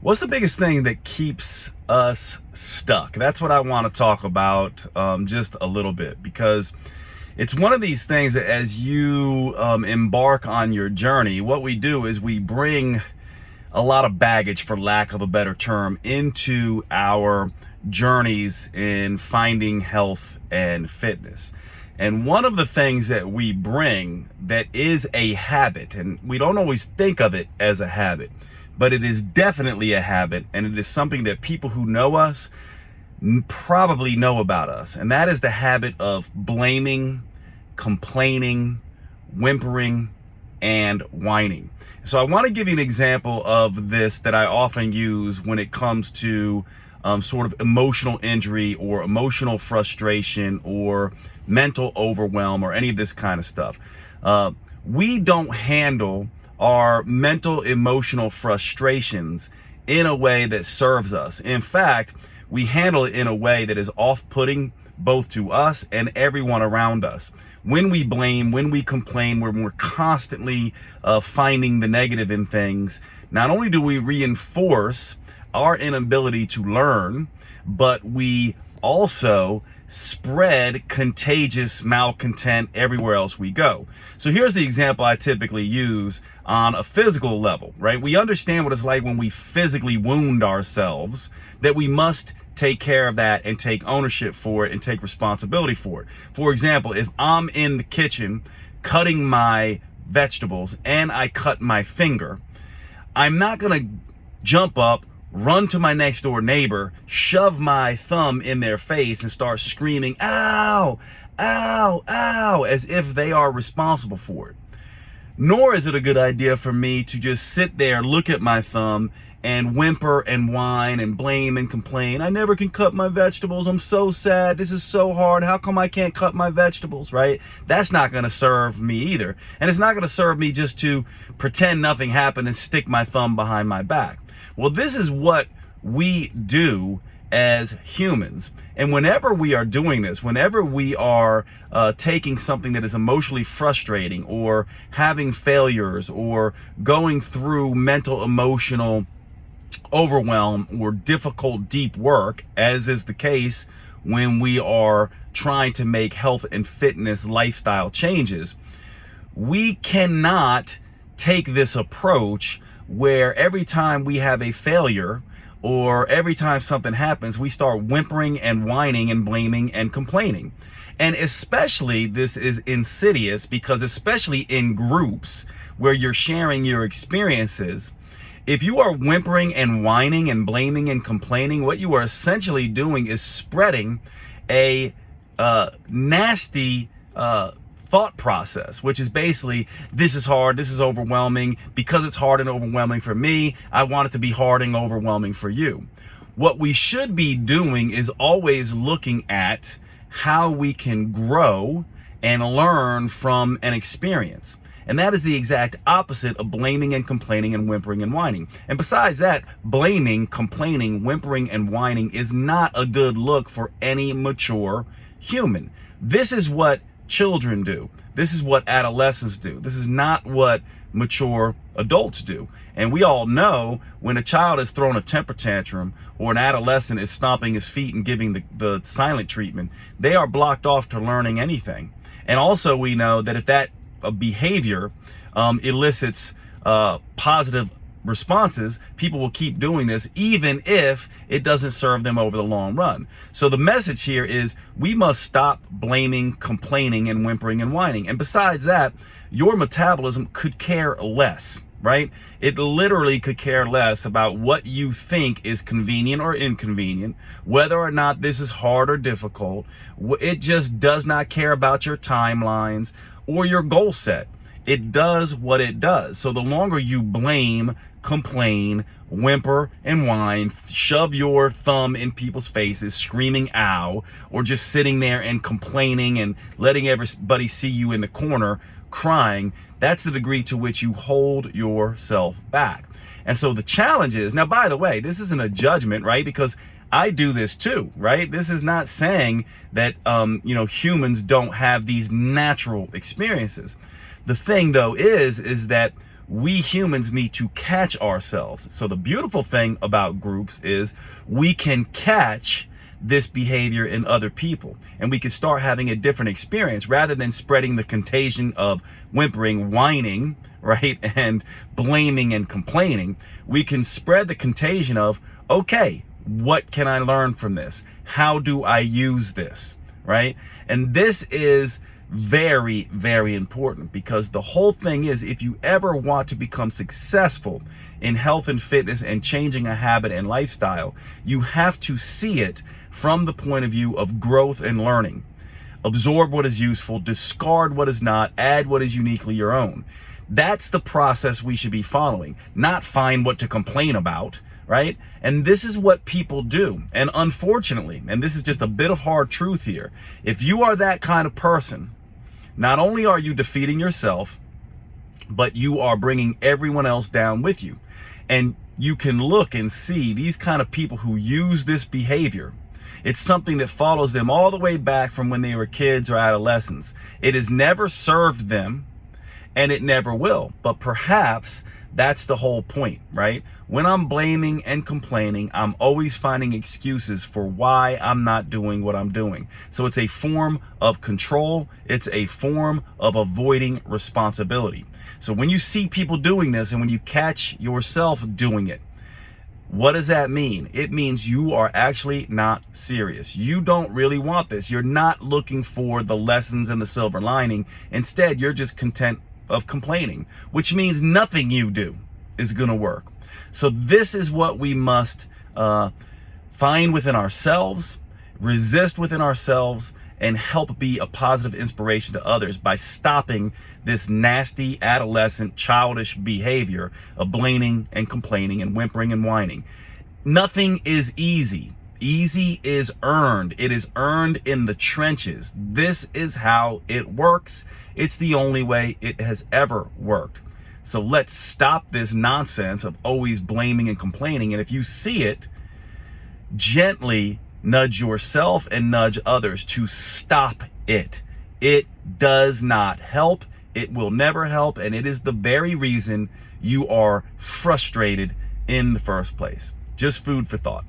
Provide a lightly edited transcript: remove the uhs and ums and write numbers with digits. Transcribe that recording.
What's the biggest thing that keeps us stuck? That's what I want to talk about just a little bit, because it's one of these things that as you embark on your journey, what we do is we bring a lot of baggage, for lack of a better term, into our journeys in finding health and fitness. And one of the things that we bring that is a habit, and we don't always think of it as a habit, but it is definitely a habit, and it is something that people who know us probably know about us. And that is the habit of blaming, complaining, whimpering, and whining. So I want to give you an example of this that I often use when it comes to sort of emotional injury or emotional frustration or mental overwhelm or any of this kind of stuff. We don't handle our mental emotional frustrations in a way that serves us. In fact, we handle it in a way that is off-putting both to us and everyone around us. When we blame, when we complain, when we're constantly finding the negative in things, not only do we reinforce our inability to learn, but we also spread contagious malcontent everywhere else we go. So here's the example I typically use on a physical level, right? We understand what it's like when we physically wound ourselves, that we must take care of that and take ownership for it and take responsibility for it. For example, if I'm in the kitchen cutting my vegetables and I cut my finger, I'm not gonna jump up, run to my next door neighbor, shove my thumb in their face and start screaming, ow, ow, ow, as if they are responsible for it. Nor is it a good idea for me to just sit there, look at my thumb and whimper and whine and blame and complain. I never can cut my vegetables. I'm so sad. This is so hard. How come I can't cut my vegetables, right? That's not going to serve me either. And it's not going to serve me just to pretend nothing happened and stick my thumb behind my back. Well, this is what we do as humans. And whenever we are doing this, whenever we are taking something that is emotionally frustrating or having failures or going through mental emotional overwhelm or difficult deep work, as is the case when we are trying to make health and fitness lifestyle changes, we cannot take this approach where every time we have a failure or every time something happens, we start whimpering and whining and blaming and complaining. And especially this is insidious because especially in groups where you're sharing your experiences, if you are whimpering and whining and blaming and complaining, what you are essentially doing is spreading a nasty thought process, which is basically, this is hard, this is overwhelming. Because it's hard and overwhelming for me, I want it to be hard and overwhelming for you. What we should be doing is always looking at how we can grow and learn from an experience. And that is the exact opposite of blaming and complaining and whimpering and whining. And besides that, blaming, complaining, whimpering, and whining is not a good look for any mature human. This is what children do. This is what adolescents do. This is not what mature adults do. And we all know when a child is throwing a temper tantrum or an adolescent is stomping his feet and giving the silent treatment, they are blocked off to learning anything. And also we know that if that behavior elicits positive responses, people will keep doing this even if it doesn't serve them over the long run. So the message here is we must stop blaming, complaining, and whimpering and whining. And besides that, your metabolism could care less, right? It literally could care less about what you think is convenient or inconvenient, whether or not this is hard or difficult. It just does not care about your timelines or your goal set. It does what it does. So the longer you blame, complain, whimper and whine, shove your thumb in people's faces, screaming ow, or just sitting there and complaining and letting everybody see you in the corner crying, that's the degree to which you hold yourself back. And so the challenge is, now by the way, this isn't a judgment, right? Because I do this too, right? This is not saying that humans don't have these natural experiences. The thing though is that we humans need to catch ourselves. So the beautiful thing about groups is we can catch this behavior in other people, and we can start having a different experience rather than spreading the contagion of whimpering, whining, right, and blaming and complaining. We can spread the contagion of, okay, what can I learn from this? How do I use this, right? And this is very, very important, because the whole thing is, if you ever want to become successful in health and fitness and changing a habit and lifestyle, you have to see it from the point of view of growth and learning. Absorb what is useful, discard what is not, add what is uniquely your own. That's the process we should be following, not find what to complain about, right? And this is what people do. And unfortunately, and this is just a bit of hard truth here, if you are that kind of person, not only are you defeating yourself, but you are bringing everyone else down with you. And you can look and see these kind of people who use this behavior. It's something that follows them all the way back from when they were kids or adolescents. It has never served them, and it never will. But perhaps that's the whole point, right? When I'm blaming and complaining, I'm always finding excuses for why I'm not doing what I'm doing. So it's a form of control. It's a form of avoiding responsibility. So when you see people doing this, and when you catch yourself doing it, what does that mean? It means you are actually not serious. You don't really want this. You're not looking for the lessons and the silver lining. Instead, you're just content of complaining, which means nothing you do is going to work. So this is what we must find within ourselves, resist within ourselves, and help be a positive inspiration to others by stopping this nasty adolescent childish behavior of blaming and complaining and whimpering and whining. Nothing is easy. Easy is earned. It is earned in the trenches. This is how it works. It's the only way it has ever worked. So let's stop this nonsense of always blaming and complaining. And if you see it, gently nudge yourself and nudge others to stop it. It does not help. It will never help. And it is the very reason you are frustrated in the first place. Just food for thought.